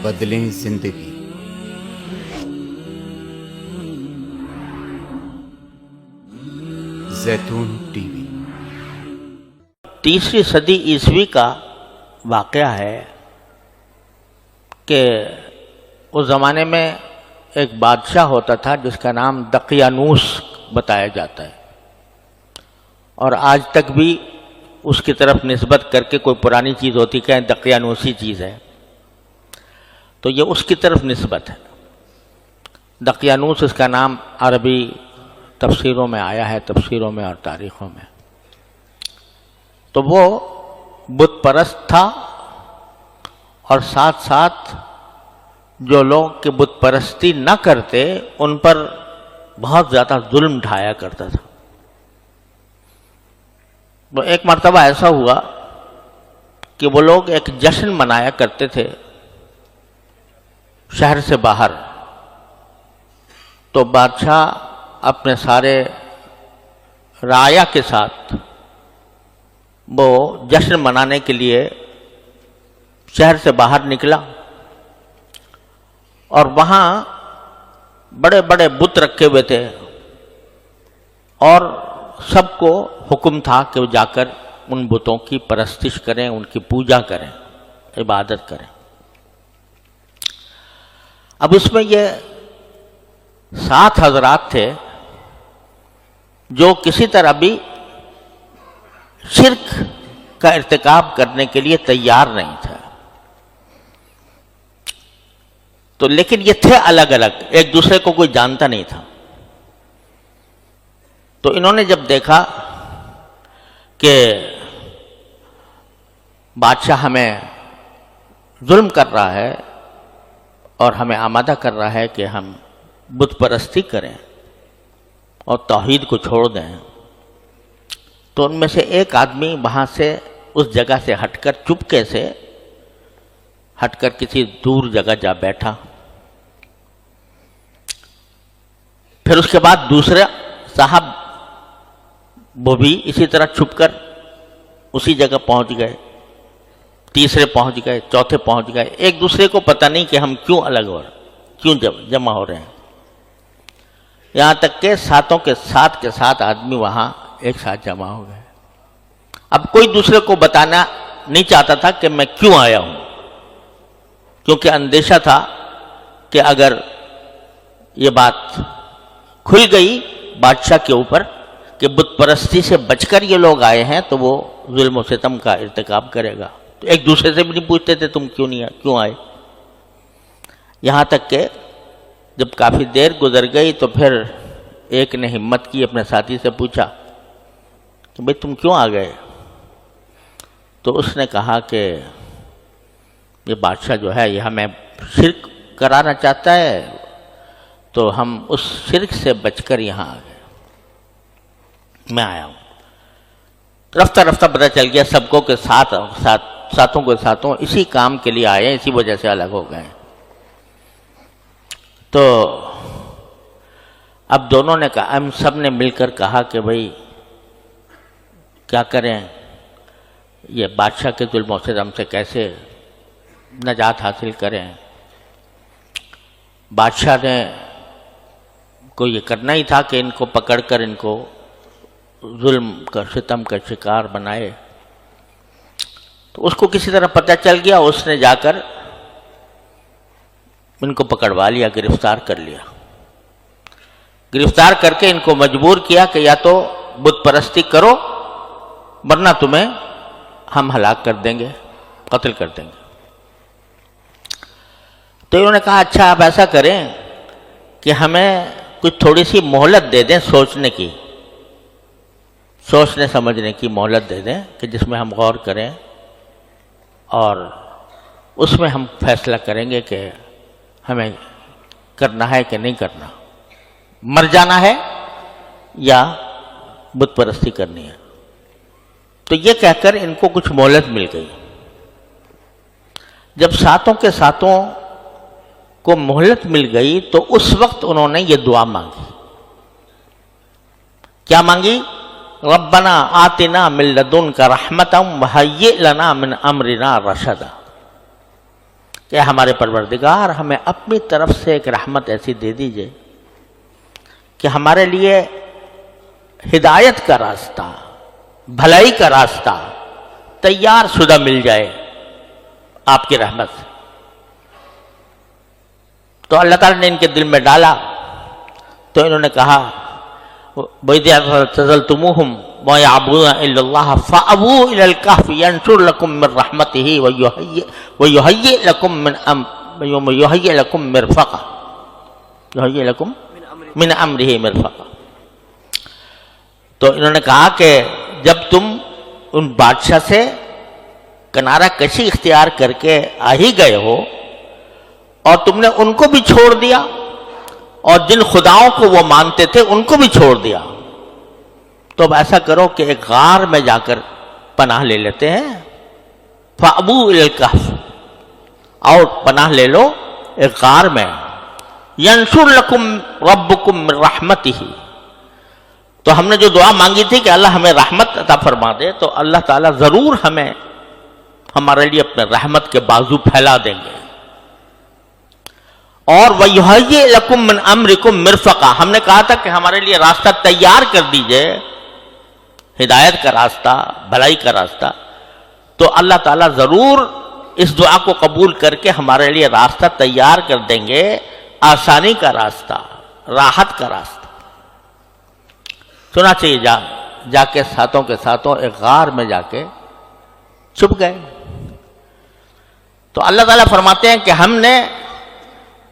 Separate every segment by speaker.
Speaker 1: بدلیں زندگی۔ زیتون ٹی وی۔
Speaker 2: تیسری صدی عیسوی کا واقعہ ہے کہ اس زمانے میں ایک بادشاہ ہوتا تھا جس کا نام دقیانوس بتایا جاتا ہے، اور آج تک بھی اس کی طرف نسبت کر کے کوئی پرانی چیز ہوتی کہ دقیانوسی چیز ہے تو یہ اس کی طرف نسبت ہے۔ دقیانوس اس کا نام عربی تفسیروں میں آیا ہے، تفسیروں میں اور تاریخوں میں۔ تو وہ بت پرست تھا، اور ساتھ ساتھ جو لوگ کہ بت پرستی نہ کرتے ان پر بہت زیادہ ظلم ڈھایا کرتا تھا۔ تو ایک مرتبہ ایسا ہوا کہ وہ لوگ ایک جشن منایا کرتے تھے شہر سے باہر، تو بادشاہ اپنے سارے رعایا کے ساتھ وہ جشن منانے کے لیے شہر سے باہر نکلا، اور وہاں بڑے بڑے بت رکھے ہوئے تھے، اور سب کو حکم تھا کہ وہ جا کر ان بتوں کی پرستش کریں، ان کی پوجا کریں، عبادت کریں۔ اب اس میں یہ 7 حضرات تھے جو کسی طرح بھی شرک کا ارتکاب کرنے کے لیے تیار نہیں تھا، تو لیکن یہ تھے الگ الگ، ایک دوسرے کو کوئی جانتا نہیں تھا۔ تو انہوں نے جب دیکھا کہ بادشاہ ہمیں ظلم کر رہا ہے اور ہمیں آمادہ کر رہا ہے کہ ہم بت پرستی کریں اور توحید کو چھوڑ دیں، تو ان میں سے ایک آدمی وہاں سے اس جگہ سے ہٹ کر چپکے سے ہٹ کر کسی دور جگہ جا بیٹھا۔ پھر اس کے بعد دوسرے صاحب وہ بھی اسی طرح چھپ کر اسی جگہ پہنچ گئے، تیسرے پہنچ گئے، چوتھے پہنچ گئے۔ ایک دوسرے کو پتہ نہیں کہ ہم کیوں الگ ہو رہے ہیں، کیوں جمع ہو رہے ہیں، یہاں تک کہ 7 کے 7 آدمی وہاں ایک ساتھ جمع ہو گئے۔ اب کوئی دوسرے کو بتانا نہیں چاہتا تھا کہ میں کیوں آیا ہوں، کیونکہ اندیشہ تھا کہ اگر یہ بات کھل گئی بادشاہ کے اوپر کہ بت پرستی سے بچ کر یہ لوگ آئے ہیں تو وہ ظلم و ستم کا ارتکاب کرے گا، تو ایک دوسرے سے بھی نہیں پوچھتے تھے تم کیوں آئے۔ یہاں تک کہ جب کافی دیر گزر گئی تو پھر ایک نے ہمت کی، اپنے ساتھی سے پوچھا کہ بھئی تم کیوں آ گئے؟ تو اس نے کہا کہ یہ بادشاہ جو ہے یہ ہمیں شرک کرانا چاہتا ہے، تو ہم اس شرک سے بچ کر یہاں آ گئے، میں آیا ہوں۔ رفتہ رفتہ پتہ چل گیا سب کو کہ ساتوں کے ساتوں اسی کام کے لیے آئے ہیں، اسی وجہ سے الگ ہو گئے ہیں۔ تو اب دونوں نے کہا، ہم سب نے مل کر کہا کہ بھئی کیا کریں، یہ بادشاہ کے ظلم و ستم سے کیسے نجات حاصل کریں۔ بادشاہ نے کو یہ کرنا ہی تھا کہ ان کو پکڑ کر ان کو ظلم کا ستم کا شکار بنائے۔ تو اس کو کسی طرح پتہ چل گیا، اس نے جا کر ان کو پکڑوا لیا، گرفتار کر لیا۔ گرفتار کر کے ان کو مجبور کیا کہ یا تو بت پرستی کرو ورنہ تمہیں ہم ہلاک کر دیں گے، قتل کر دیں گے۔ تو انہوں نے کہا اچھا آپ ایسا کریں کہ ہمیں کچھ تھوڑی سی مہلت دے دیں، سوچنے سمجھنے کی مہلت دے دیں کہ جس میں ہم غور کریں اور اس میں ہم فیصلہ کریں گے کہ ہمیں کرنا ہے کہ نہیں کرنا، مر جانا ہے یا بت پرستی کرنی ہے۔ تو یہ کہہ کر ان کو کچھ مہلت مل گئی۔ جب 7 کے 7 کو مہلت مل گئی تو اس وقت انہوں نے یہ دعا مانگی۔ کیا مانگی؟ ربنا آتنا من لدنک رحمتا وہیئ لنا من امرنا رشدا۔ کہ ہمارے پروردگار ہمیں اپنی طرف سے ایک رحمت ایسی دے دیجئے کہ ہمارے لیے ہدایت کا راستہ، بھلائی کا راستہ تیار شدہ مل جائے آپ کی رحمت سے۔ تو اللہ تعالیٰ نے ان کے دل میں ڈالا، تو انہوں نے کہا وَإِذْ اعْتَزَلْتُمُوهُمْ وَمَا يَعْبُدُونَ إِلَّا اللَّهَ فَأْوُوا إِلَى الْكَهْفِ يَنشُرْ لَكُم مِّن رَّحْمَتِهِ وَيُهَيِّئْ لَكُم مِّنْ أَمْرِهِ مِرْفَقًا۔ تو انہوں نے کہا کہ جب تم ان بادشاہ سے کنارہ کشی اختیار کر کے آ ہی گئے ہو اور تم نے ان کو بھی چھوڑ دیا اور جن خداؤں کو وہ مانتے تھے ان کو بھی چھوڑ دیا، تو اب ایسا کرو کہ ایک غار میں جا کر پناہ لے لیتے ہیں۔ فَأْوُوا إِلَى الْكَهْفِ، اور پناہ لے لو ایک غار میں۔ يَنشُرْ لَكُم رَبُّكُم مِّن رَّحْمَتِهِ، تو ہم نے جو دعا مانگی تھی کہ اللہ ہمیں رحمت عطا فرما دے، تو اللہ تعالیٰ ضرور ہمیں ہمارے لیے اپنے رحمت کے بازو پھیلا دیں گے۔ اور وَيُهَيِّئْ لَكُم مِّنْ أَمْرِكُم مِّرْفَقًا، ہم نے کہا تھا کہ ہمارے لیے راستہ تیار کر دیجئے، ہدایت کا راستہ، بھلائی کا راستہ، تو اللہ تعالیٰ ضرور اس دعا کو قبول کر کے ہمارے لیے راستہ تیار کر دیں گے، آسانی کا راستہ، راحت کا راستہ۔ چنانچہ جا کے ساتھوں کے ساتھوں ایک غار میں جا کے چھپ گئے۔ تو اللہ تعالیٰ فرماتے ہیں کہ ہم نے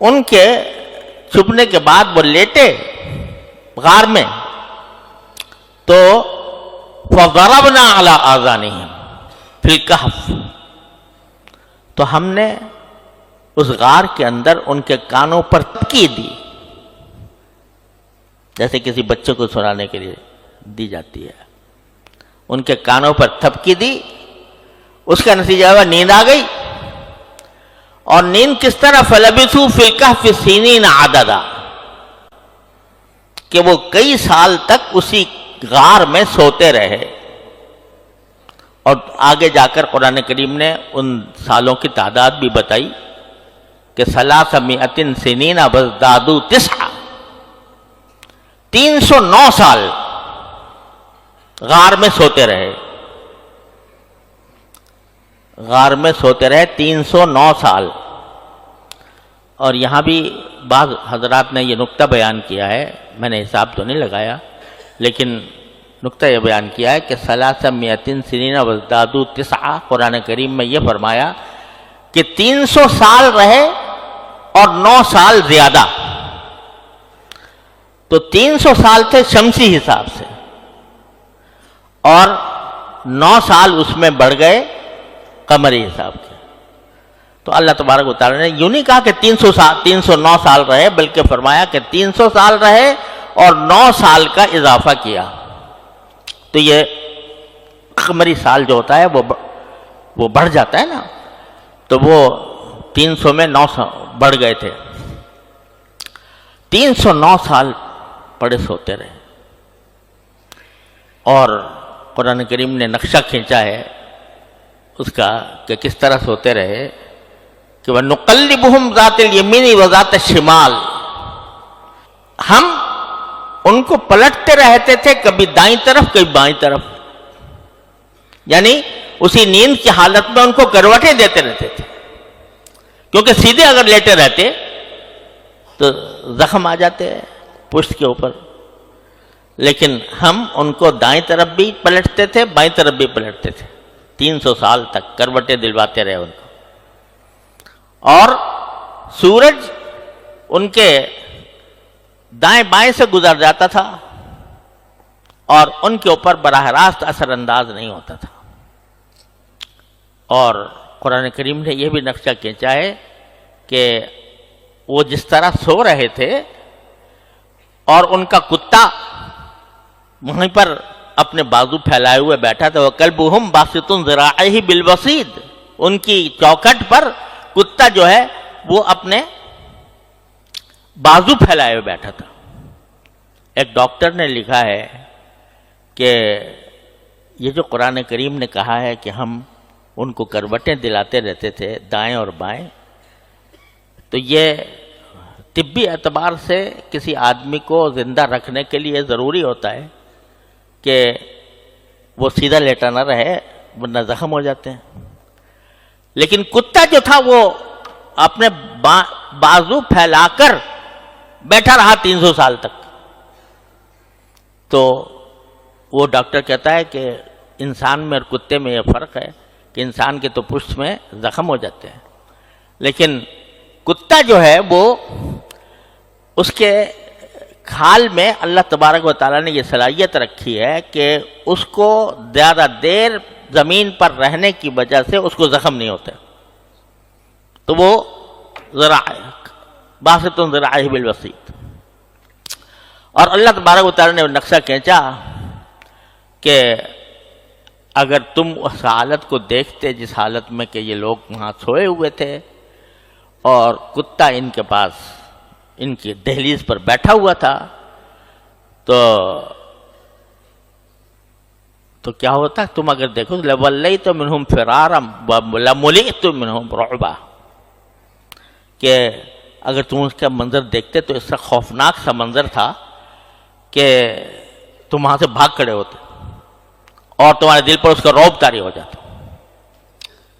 Speaker 2: ان کے چھپنے کے بعد وہ لیٹے غار میں، تو فَضَرَبْنَا عَلَىٰ آذَانِهِمْ فِي الْكَهْفِ، تو ہم نے اس غار کے اندر ان کے کانوں پر تھپکی دی، جیسے کسی بچے کو سنانے کے لیے دی جاتی ہے، ان کے کانوں پر تھپکی دی۔ اس کا نتیجہ ہوا نیند آ گئی، اور نیند کس طرح؟ فَلَبِثُوا فِي الْكَهْفِ سِنِينَ عَدَدًا، کہ وہ کئی سال تک اسی غار میں سوتے رہے۔ اور آگے جا کر قرآن کریم نے ان سالوں کی تعداد بھی بتائی کہ 300 سنین وازدادوا 9، 309 سال غار میں سوتے رہے، غار میں سوتے رہے 309 سال۔ اور یہاں بھی بعض حضرات نے یہ نقطہ بیان کیا ہے، میں نے حساب تو نہیں لگایا، لیکن نقطہ یہ بیان کیا ہے کہ 300 سنین وازدادوا 9، قرآن کریم میں یہ فرمایا کہ 300 سال رہے اور 9 سال زیادہ، تو 300 سال تھے شمسی حساب سے، اور 9 سال اس میں بڑھ گئے قمری حساب کے۔ تو اللہ تبارک و تعالیٰ نے یوں نہیں کہا کہ 309 سال رہے، بلکہ فرمایا کہ 300 سال رہے اور 9 سال کا اضافہ کیا۔ تو یہ قمری سال جو ہوتا ہے وہ بڑھ جاتا ہے نا، تو وہ 300 میں 9 بڑھ گئے تھے، 309 سال پڑے سوتے رہے۔ اور قرآن کریم نے نقشہ کھینچا ہے اس کا کہ کس طرح سوتے رہے، کہ وَنُقَلِّبُهُمْ ذَاتَ الْيَمِينِ وَذَاتَ الشِّمَالِ، ہم ان کو پلٹتے رہتے تھے، کبھی دائیں طرف کبھی بائیں طرف، یعنی اسی نیند کی حالت میں ان کو کروٹیں دیتے رہتے تھے، کیونکہ سیدھے اگر لیٹے رہتے تو زخم آ جاتے ہیں پشت کے اوپر، لیکن ہم ان کو دائیں طرف بھی پلٹتے تھے بائیں طرف بھی پلٹتے تھے، 300 سال تک کروٹیں دلواتے رہے ان کو۔ اور سورج ان کے دائیں بائیں سے گزر جاتا تھا اور ان کے اوپر براہ راست اثر انداز نہیں ہوتا تھا۔ اور قرآن کریم نے یہ بھی نقشہ کھینچا ہے کہ وہ جس طرح سو رہے تھے اور ان کا کتا وہیں پر اپنے بازو پھیلائے ہوئے بیٹھا تھا، وَكَلْبُهُمْ بَاسِطٌ ذِرَاعَيْهِ بِالْوَصِيدِ، ان کی چوکھٹ پر کتا جو ہے وہ اپنے بازو پھیلائے ہوئے بیٹھا تھا۔ ایک ڈاکٹر نے لکھا ہے کہ یہ جو قرآن کریم نے کہا ہے کہ ہم ان کو کروٹیں دلاتے رہتے تھے دائیں اور بائیں، تو یہ طبی اعتبار سے کسی آدمی کو زندہ رکھنے کے لیے ضروری ہوتا ہے کہ وہ سیدھا لیٹا نہ رہے ورنہ زخم ہو جاتے ہیں. لیکن کتا جو تھا وہ اپنے بازو پھیلا کر بیٹھا رہا 300 سال تک. تو وہ ڈاکٹر کہتا ہے کہ انسان میں اور کتے میں یہ فرق ہے کہ انسان کے تو پشت میں زخم ہو جاتے ہیں، لیکن کتا جو ہے وہ اس کے کھال میں اللہ تبارک و تعالیٰ نے یہ صلاحیت رکھی ہے کہ اس کو زیادہ دیر زمین پر رہنے کی وجہ سے اس کو زخم نہیں ہوتے. تو وہ باسط ذراعہ بالوسیط. اور اللہ تبارک و تعالیٰ نے نقشہ کھینچا کہ اگر تم اس حالت کو دیکھتے جس حالت میں کہ یہ لوگ وہاں سوئے ہوئے تھے اور کتا ان کے پاس ان کی دہلیز پر بیٹھا ہوا تھا، تو کیا ہوتا؟ تم اگر دیکھو لَوَلَّيْتُ مِنْهُمْ فِرَارًا وَلَمُلِئْتُ مِنْهُمْ رُعْبًا، کہ اگر تم اس کا منظر دیکھتے تو اس سے خوفناک سا منظر تھا کہ تم وہاں سے بھاگ کھڑے ہوتے اور تمہارے دل پر اس کا رعب طاری ہو جاتا.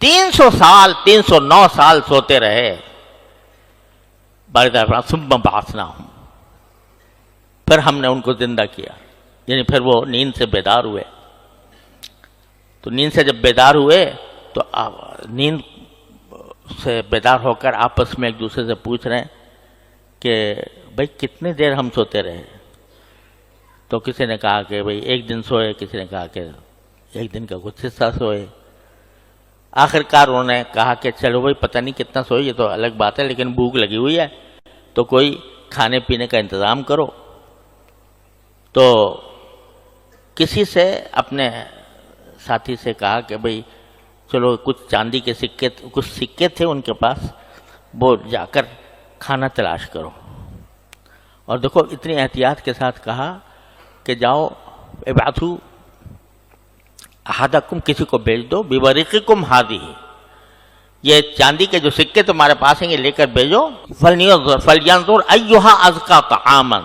Speaker 2: 300 سال 309 سال سوتے رہے. ثم بعثناہم، پھر ہم نے ان کو زندہ کیا، یعنی پھر وہ نیند سے بیدار ہوئے. تو نیند سے جب بیدار ہوئے تو نیند سے بیدار ہو کر آپس میں ایک دوسرے سے پوچھ رہے ہیں کہ بھئی کتنی دیر ہم سوتے رہے؟ تو کسی نے کہا کہ بھئی 1 دن سوئے، کسی نے کہا کہ 1 دن کا کچھ حصہ سوئے. آخر کار انہوں نے کہا کہ چلو بھئی پتہ نہیں کتنا سوئے، یہ تو الگ بات ہے، لیکن بھوک لگی ہوئی ہے تو کوئی کھانے پینے کا انتظام کرو. تو کسی سے اپنے ساتھی سے کہا کہ بھئی چلو کچھ چاندی کے سکے، کچھ سکے تھے ان کے پاس، وہ جا کر کھانا تلاش کرو. اور دیکھو اتنی احتیاط کے ساتھ کہا کہ جاؤ ابعثوا احدکم، کسی کو بھیج دو، بورقکم ہذہ، یہ چاندی کے جو سکے تمہارے پاس ہیں یہ لے کر بھیجو. فلینظر ایھا ازکی طعاما،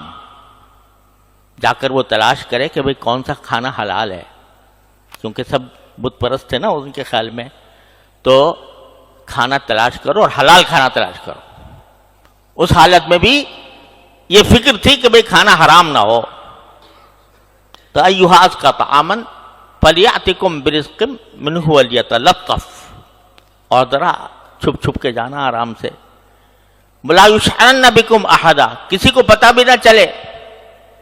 Speaker 2: جا کر وہ تلاش کرے کہ بھئی کون سا کھانا حلال ہے، کیونکہ سب بت پرست تھے نا ان کے خیال میں. تو کھانا تلاش کرو اور حلال کھانا تلاش کرو. اس حالت میں بھی یہ فکر تھی کہ بھئی کھانا حرام نہ ہو. تو ایھا ازکی طعاما فلیأتکم برزق منہ ولیتلطف، اور ذرا چھپ چھپ کے جانا آرام سے. ولا یشعرن بکم احدا، کسی کو پتہ بھی نہ چلے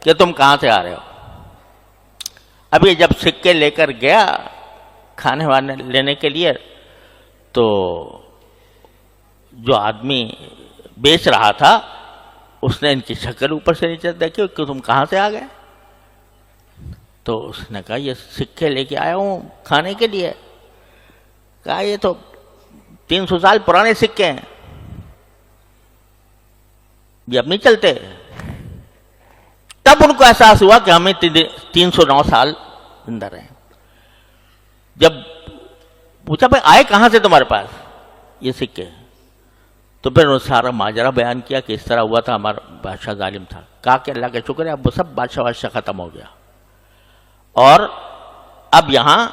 Speaker 2: کہ تم کہاں سے آ رہے ہو. ابھی جب سکے لے کر گیا کھانے وانے لینے کے لیے تو جو آدمی بیچ رہا تھا اس نے ان کی شکل اوپر سے نیچے دیکھی کہ تم کہاں سے آ گئے. تو اس نے کہا یہ سکے لے کے آیا ہوں کھانے کے لیے. کہا یہ تو 300 سال پرانے سکے ہیں، یہ اب نہیں چلتے. تب ان کو احساس ہوا کہ ہمیں 309 سال زندہ رہے. جب پوچھا بھائی آئے کہاں سے تمہارے پاس یہ سکے، تو پھر انہوں نے سارا ماجرا بیان کیا کہ اس طرح ہوا تھا، ہمارا بادشاہ ظالم تھا. کہا کہ اللہ کا شکر ہے اب وہ سب بادشاہ ختم ہو گیا اور اب یہاں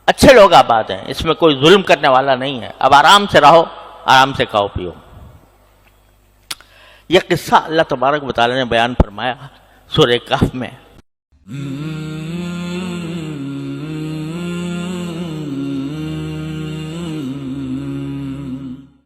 Speaker 2: اچھے لوگ آباد ہیں، اس میں کوئی ظلم کرنے والا نہیں ہے، اب آرام سے رہو، آرام سے کھاؤ پیو. یہ قصہ اللہ تبارک و تعالی نے بیان فرمایا سورہ کہف میں.